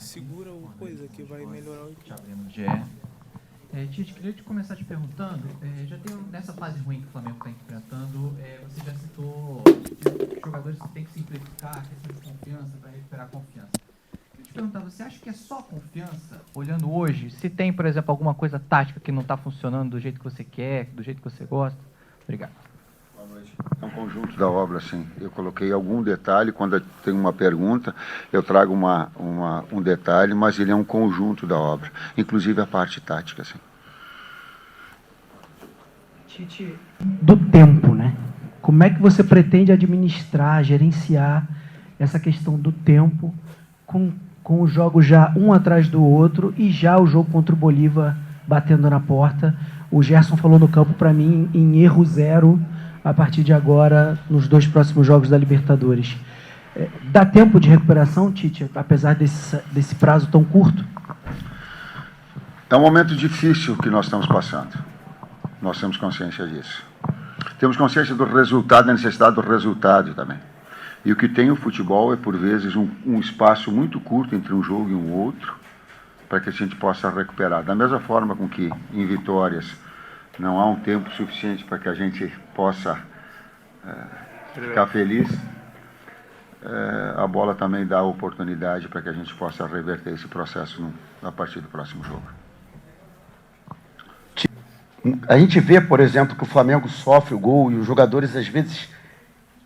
segura o coisa que vai melhorar o equipe. Tite, queria te começar te perguntando, já tem nessa fase ruim que o Flamengo está enfrentando, você já citou que os jogadores têm que simplificar a questão de confiança para recuperar a confiança. Eu te perguntar, você acha que é só confiança? Olhando hoje, se tem, por exemplo, alguma coisa tática que não está funcionando do jeito que você quer, do jeito que você gosta? Obrigado. É um conjunto da obra, sim. Eu coloquei algum detalhe, quando tem uma pergunta, eu trago um detalhe, mas ele é um conjunto da obra, inclusive a parte tática, sim. Tite, do tempo, né? Como é que você pretende administrar, gerenciar essa questão do tempo com os jogos já um atrás do outro e já o jogo contra o Bolívar batendo na porta? O Gerson falou no campo para mim em erro zero a partir de agora nos 2 próximos jogos da Libertadores. Dá tempo de recuperação, Tite, apesar desse prazo tão curto? É um momento difícil que nós estamos passando. Nós temos consciência disso. Temos consciência do resultado, da necessidade do resultado também. E o que tem o futebol é, por vezes, um espaço muito curto entre um jogo e um outro, para que a gente possa recuperar. Da mesma forma com que, em vitórias, não há um tempo suficiente para que a gente possa ficar feliz, a bola também dá oportunidade para que a gente possa reverter esse processo a partir do próximo jogo. A gente vê, por exemplo, que o Flamengo sofre o gol e os jogadores, às vezes,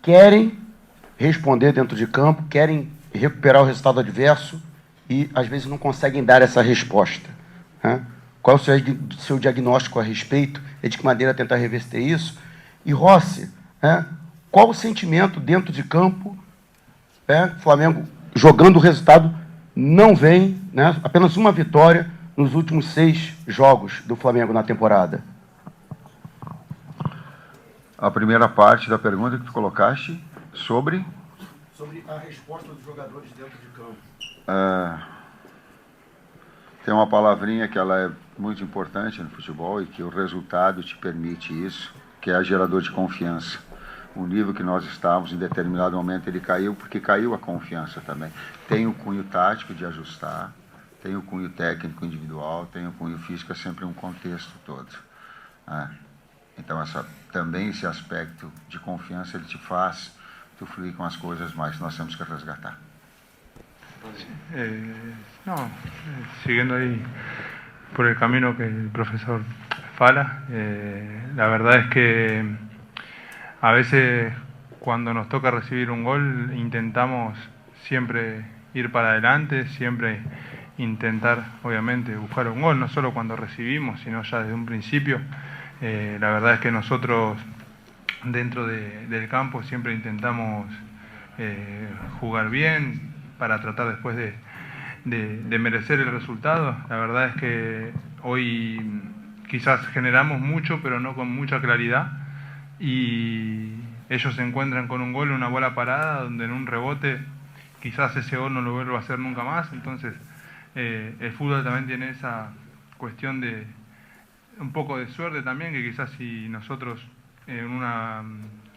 querem responder dentro de campo, querem recuperar o resultado adverso e, às vezes, não conseguem dar essa resposta, né? Qual é o seu diagnóstico a respeito? E de que maneira tentar reverter isso? E, Rossi, né, qual o sentimento dentro de campo? O Flamengo jogando o resultado não vem, né, apenas uma vitória nos últimos 6 jogos do Flamengo na temporada. A primeira parte da pergunta que tu colocaste sobre a resposta dos jogadores dentro de campo. Tem uma palavrinha que ela é muito importante no futebol e que o resultado te permite isso, que é gerador de confiança. O nível que nós estávamos, em determinado momento, ele caiu, porque caiu a confiança também. Tem o cunho tático de ajustar, tem o cunho técnico individual, tem o cunho físico, é sempre um contexto todo. Então, também esse aspecto de confiança, ele te faz tu fluir com as coisas, mas nós temos que resgatar. Siguiendo ahí por el camino que el profesor fala, la verdad es que a veces cuando nos toca recibir un gol intentamos siempre ir para adelante, siempre intentar obviamente buscar un gol, no solo cuando recibimos, sino ya desde un principio. La verdad es que nosotros dentro del campo siempre intentamos jugar bien para tratar después de merecer el resultado. La verdad es que hoy quizás generamos mucho, pero no con mucha claridad, y ellos se encuentran con un gol, una bola parada, donde en un rebote quizás ese gol no lo vuelva a hacer nunca más. Entonces el fútbol también tiene esa cuestión de un poco de suerte también, que quizás si nosotros en una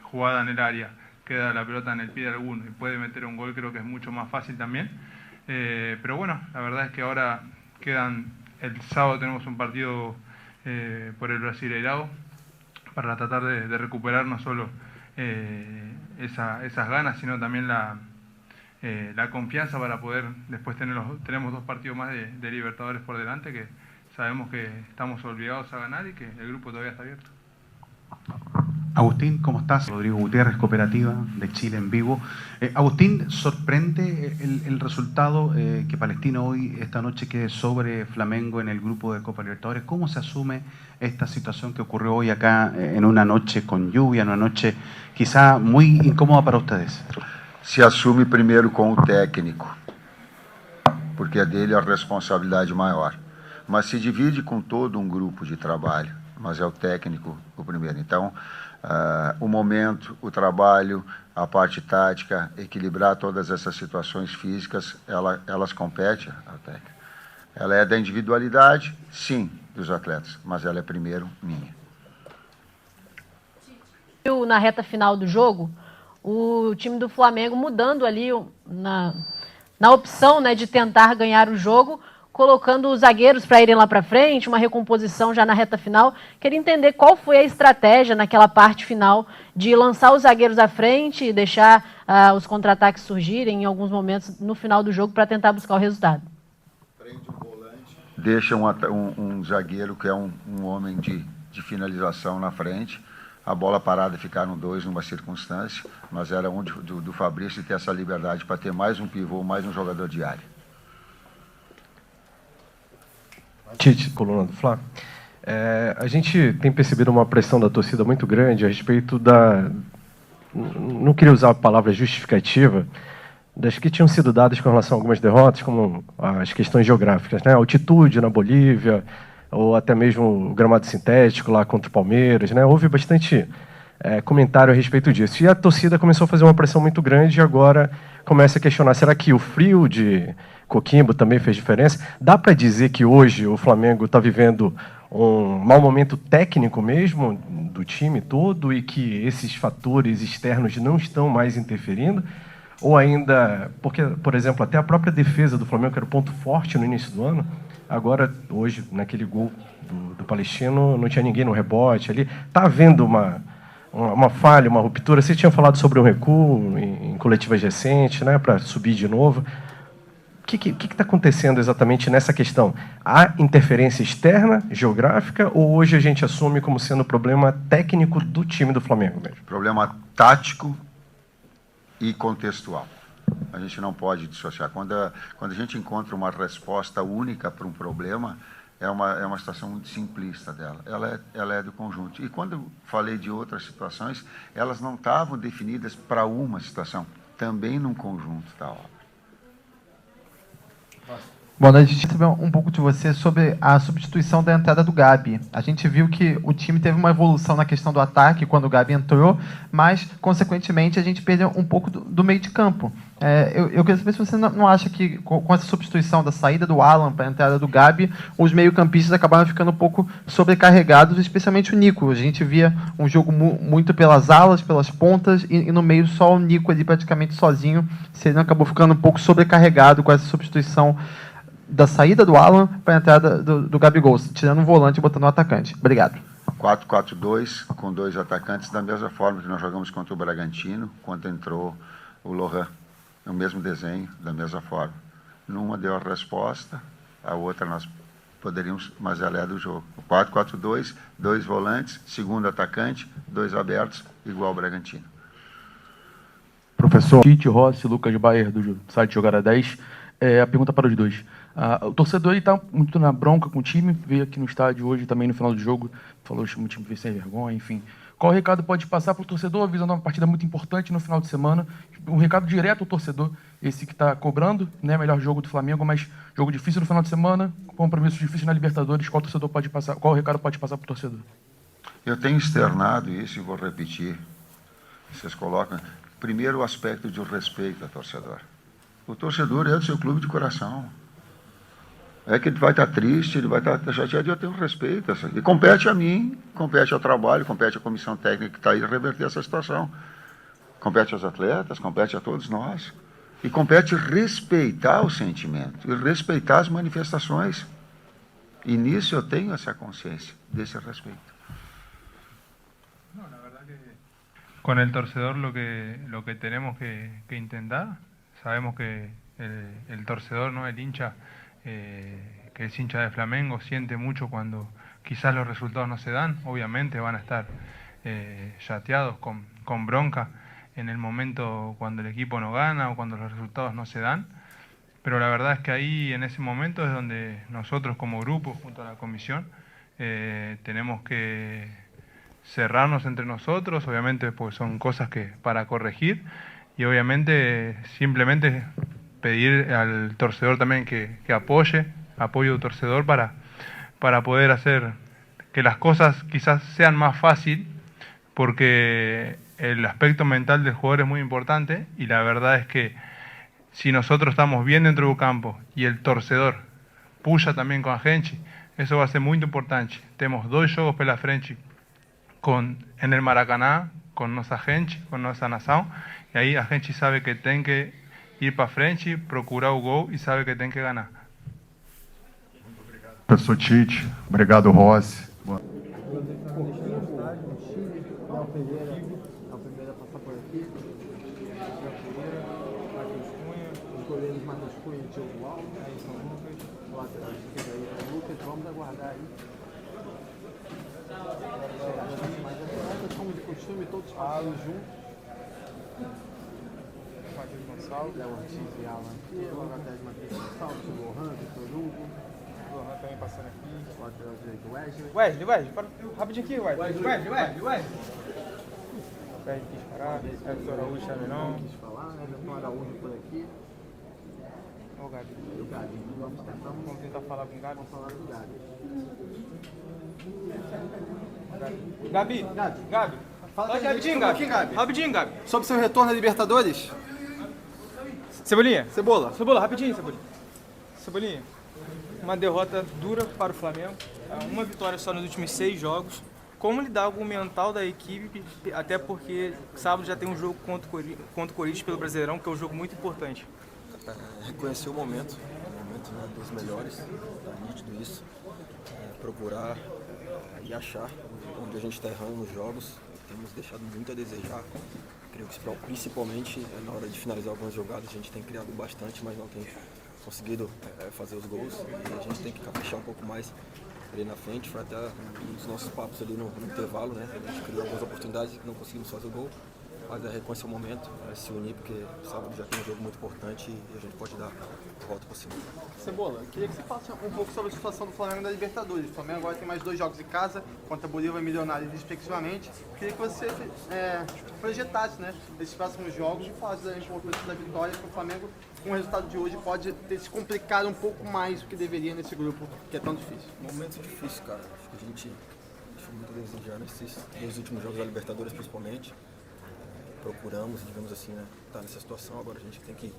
jugada en el área queda la pelota en el pie de alguno y puede meter un gol, creo que es mucho más fácil también. Pero bueno, la verdad es que ahora el sábado tenemos un partido por el Brasileirao para tratar de recuperar no solo esas ganas, sino también la confianza para poder después tenemos 2 partidos más de Libertadores por delante, que sabemos que estamos obligados a ganar y que el grupo todavía está abierto. Agustín, ¿cómo estás? Rodrigo Gutiérrez, Cooperativa de Chile en vivo. Agustín, ¿sorprende el resultado que Palestino hoy, esta noche, quede sobre Flamengo en el grupo de Copa Libertadores? ¿Cómo se asume esta situación que ocurrió hoy acá en una noche con lluvia, en una noche quizá muy incómoda para ustedes? Se assume primeiro com o técnico, porque é dele a responsabilidade maior. Mas se divide com todo um grupo de trabalho, mas é o técnico o primeiro. Então, o momento, o trabalho, a parte tática, equilibrar todas essas situações físicas, elas competem ao técnico. Ela é da individualidade, sim, dos atletas, mas ela é primeiro minha. Na reta final do jogo, o time do Flamengo mudando ali na opção, né, de tentar ganhar o jogo, colocando os zagueiros para irem lá para frente, uma recomposição já na reta final. Queria entender qual foi a estratégia naquela parte final de lançar os zagueiros à frente e deixar os contra-ataques surgirem em alguns momentos no final do jogo para tentar buscar o resultado. Prende um volante, deixa um zagueiro que é um homem de finalização na frente, a bola parada ficar no 2 numa circunstância, mas era onde do Fabrício ter essa liberdade para ter mais um pivô, mais um jogador de área. Tite, coluna do Fla. A gente tem percebido uma pressão da torcida muito grande a respeito da... Não queria usar a palavra justificativa, das que tinham sido dadas com relação a algumas derrotas, como as questões geográficas, né? A altitude na Bolívia, ou até mesmo o gramado sintético lá contra o Palmeiras, né? Houve bastante comentário a respeito disso. E a torcida começou a fazer uma pressão muito grande e agora começa a questionar, será que o frio de Coquimbo também fez diferença? Dá para dizer que hoje o Flamengo está vivendo um mau momento técnico mesmo do time todo e que esses fatores externos não estão mais interferindo? Ou ainda, porque, por exemplo, até a própria defesa do Flamengo, que era o ponto forte no início do ano, agora, hoje, naquele gol do Palestino, não tinha ninguém no rebote ali. Está havendo uma falha, uma ruptura? Você tinha falado sobre um recuo em coletivas recentes, né, para subir de novo. O que está acontecendo exatamente nessa questão? Há interferência externa, geográfica, ou hoje a gente assume como sendo problema técnico do time do Flamengo mesmo? Problema tático e contextual. A gente não pode dissociar. Quando a gente encontra uma resposta única para um problema, é uma situação muito simplista dela. Ela é do conjunto. E quando eu falei de outras situações, elas não estavam definidas para uma situação, também num conjunto da obra. Boa noite. A gente saber um pouco de você sobre a substituição da entrada do Gabi. A gente viu que o time teve uma evolução na questão do ataque quando o Gabi entrou, mas, consequentemente, a gente perdeu um pouco do meio de campo. Eu queria saber se você não acha que, com essa substituição da saída do Alan para a entrada do Gabi, os meio-campistas acabaram ficando um pouco sobrecarregados, especialmente o Nico. A gente via um jogo muito pelas alas, pelas pontas, e no meio só o Nico ali praticamente sozinho. Se ele não acabou ficando um pouco sobrecarregado com essa substituição da saída do Alan para a entrada do Gabigol, tirando um volante e botando um atacante. Obrigado. 4-4-2, com 2 atacantes, da mesma forma que nós jogamos contra o Bragantino, quando entrou o Lohan. O mesmo desenho, da mesma forma. Numa deu a resposta, a outra nós poderíamos, mas ela é do jogo. 4-4-2, 2 volantes, segundo atacante, 2 abertos, igual ao Bragantino. Professor Tite, Rossi, Lucas Baer, do site Jogada 10. A pergunta para os dois. O torcedor está muito na bronca com o time, veio aqui no estádio hoje, também no final do jogo, falou que o time veio sem vergonha, enfim. Qual recado pode passar para o torcedor, visando uma partida muito importante no final de semana? Um recado direto ao torcedor, esse que está cobrando, né, melhor jogo do Flamengo, mas jogo difícil no final de semana, compromisso difícil na Libertadores, qual recado pode passar para o torcedor? Eu tenho externado isso e vou repetir. Vocês colocam, primeiro, o aspecto de respeito ao torcedor. O torcedor é do seu clube de coração. É que ele vai estar triste, ele vai estar chateado, e eu tenho respeito. E compete a mim, compete ao trabalho, compete à comissão técnica que está aí a reverter essa situação. Compete aos atletas, compete a todos nós. E compete respeitar o sentimento, e respeitar as manifestações. E nisso eu tenho essa consciência, desse respeito. No, la verdad que con el torcedor lo que tenemos que intentar, sabemos que el torcedor, ¿no? El hincha, que es hincha de Flamengo, siente mucho cuando quizás los resultados no se dan. Obviamente van a estar chateados, con bronca en el momento cuando el equipo no gana o cuando los resultados no se dan. Pero la verdad es que ahí, en ese momento, es donde nosotros como grupo, junto a la comisión, tenemos que cerrarnos entre nosotros, obviamente pues son cosas que para corregir, y obviamente simplemente pedir al torcedor también que apoye al torcedor para poder hacer que las cosas quizás sean más fácil, porque el aspecto mental del jugador es muy importante, y la verdad es que si nosotros estamos bien dentro del campo y el torcedor puxa también con a gente, eso va a ser muy importante. Tenemos 2 jogos pela frente en el Maracaná, con nuestra gente, con nuestra nación, y ahí a gente sabe que tiene que ir para frente, procurar o gol e sabe que tem que ganhar. Professor Tite, obrigado, Rossi. Vamos aguardar aí. Mas como de costume, todos passando juntos. Matheus Gonçalves, Léo Ortiz e Alan aqui. Logo atrás Matheus Gonçalves, Lohan, Vitor Hugo. Lohan também passando aqui. Lateral direito Wesley. Wesley, para rapidinho aqui, Wesley. Wesley quis parar. Everton Araújo também não. Quis falar, né? Everton Araújo por aqui. Olha o Gabi. E o Gabi. Vamos tentar falar com o Gabi. Vamos falar com o Gabi. Gabi. Fala rapidinho, Gabi. Sobre seu retorno à Libertadores. Cebolinha. Cebola, rapidinho, Cebolinha. Uma derrota dura para o Flamengo. Uma vitória só nos últimos 6 jogos. Como lidar com o mental da equipe, até porque sábado já tem um jogo contra o Corinthians pelo Brasileirão, que é um jogo muito importante. Reconhecer o momento né, dos melhores, tá nítido isso, procurar e achar onde a gente está errando nos jogos. Temos deixado muito a desejar, creio que principalmente na hora de finalizar algumas jogadas a gente tem criado bastante, mas não tem conseguido fazer os gols, e a gente tem que caprichar um pouco mais ali na frente. Foi até um dos nossos papos ali no intervalo, né? A gente criou algumas oportunidades e não conseguimos fazer o gol. Mas reconhecer o momento, se unir, porque sábado já tem um jogo muito importante e a gente pode dar a volta por cima. Cebola, queria que você falasse um pouco sobre a situação do Flamengo na Libertadores. O Flamengo agora tem mais 2 jogos em casa, contra Bolívar e Milionários respectivamente. Queria que você projetasse, né, esses próximos jogos e falasse da importância da vitória, que o Flamengo, com o resultado de hoje, pode ter se complicado um pouco mais do que deveria nesse grupo, que é tão difícil. Momento difícil, cara. Acho que a gente deixou muito a desejar nesses 2 últimos jogos da Libertadores, principalmente. Procuramos, digamos assim, né, estar nessa situação. Agora a gente tem que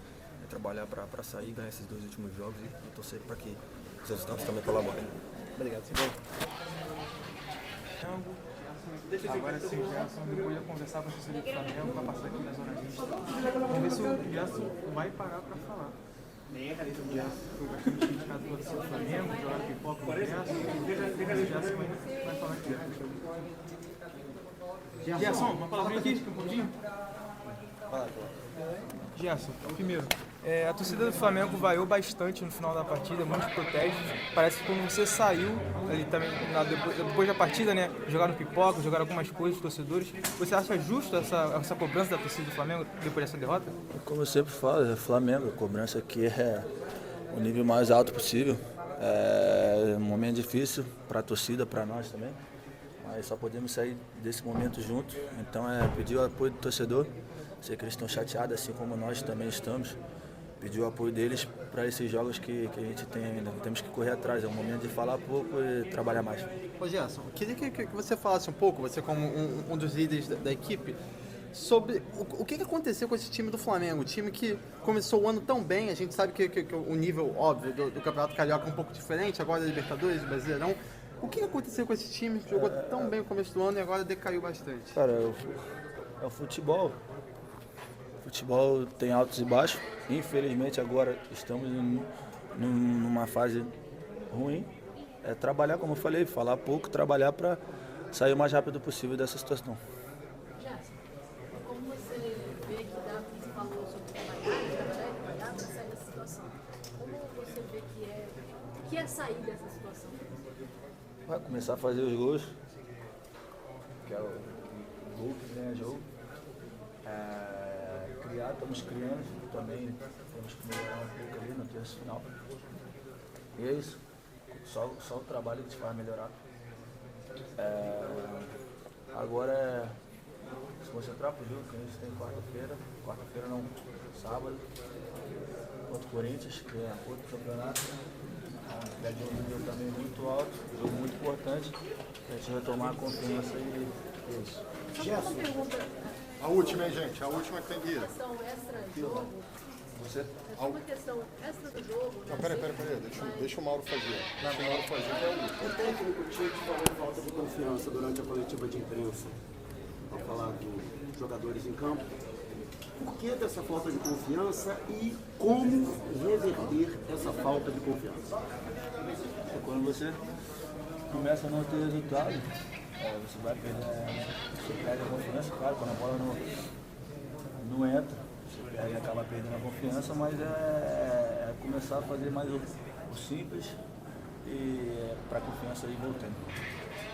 trabalhar para sair, ganhar esses 2 últimos jogos e torcer para que os resultados também colaborem. Obrigado, Cebola. Agora sim, o Gerson, depois de conversar com o assessor do Flamengo, vai passar aqui na zona mista. Vamos ver se o Gerson vai parar para falar. O Gerson foi bastante criticado pelo assessor do Flamengo, jogaram pipoca com o Gerson vai falar aqui. Gerson, uma palavrinha aqui, um pouquinho. Gerson, primeiro, a torcida do Flamengo vaiou bastante no final da partida, muitos protestos. Parece que quando você saiu, ali também, depois da partida, né, jogaram pipoca, jogaram algumas coisas, torcedores. Você acha justo essa cobrança da torcida do Flamengo depois dessa derrota? Como eu sempre falo, é Flamengo, a cobrança aqui é o nível mais alto possível. É um momento difícil para a torcida, para nós também. Mas só podemos sair desse momento junto. Então pedir o apoio do torcedor. Sei que eles estão chateados, assim como nós também estamos. Pedir o apoio deles para esses jogos que a gente tem ainda. Temos que correr atrás, é o momento de falar pouco e trabalhar mais. Ô Gerson, queria que você falasse um pouco, você como um dos líderes da equipe, sobre o que aconteceu com esse time do Flamengo. O time que começou o ano tão bem, a gente sabe que o nível, óbvio, do Campeonato Carioca é um pouco diferente, agora da Libertadores, do Brasileirão. O que aconteceu com esse time que jogou tão bem no começo do ano e agora decaiu bastante? Cara, é o futebol. O futebol tem altos e baixos. Infelizmente agora estamos numa fase ruim. É trabalhar, como eu falei, falar pouco, trabalhar para sair o mais rápido possível dessa situação. Gerson, como você vê que você falou sobre trabalhar para sair dessa situação? Como você vê que é sair dessa situação? Vai começar a fazer os gols, que é o gol que ganha jogo. Estamos criando também, temos que melhorar um pouco ali no terço final. E é isso, só o trabalho que se faz melhorar. Agora é se concentrar pro jogo que a gente tem quarta-feira não, sábado, contra o Corinthians, que é outro campeonato. É de um nível também muito alto, um jogo muito importante, a gente retomar a confiança e é isso. Só uma pergunta. A última, hein, gente? A última que tem que ir. Uma questão extra-jogo. Você? É só uma questão extra do jogo. Não, peraí. Deixa o Mauro fazer. Deixa o Mauro fazer, que é o último. O técnico Tite falou de falta de confiança durante a coletiva de imprensa, ao falar dos jogadores em campo. por que dessa falta de confiança e como reverter essa falta de confiança? Quando você começa a não ter resultado, você vai perder, você perde a confiança, claro, quando a bola não entra, você perde, acaba perdendo a confiança, mas é começar a fazer mais o simples e para a confiança ir voltando.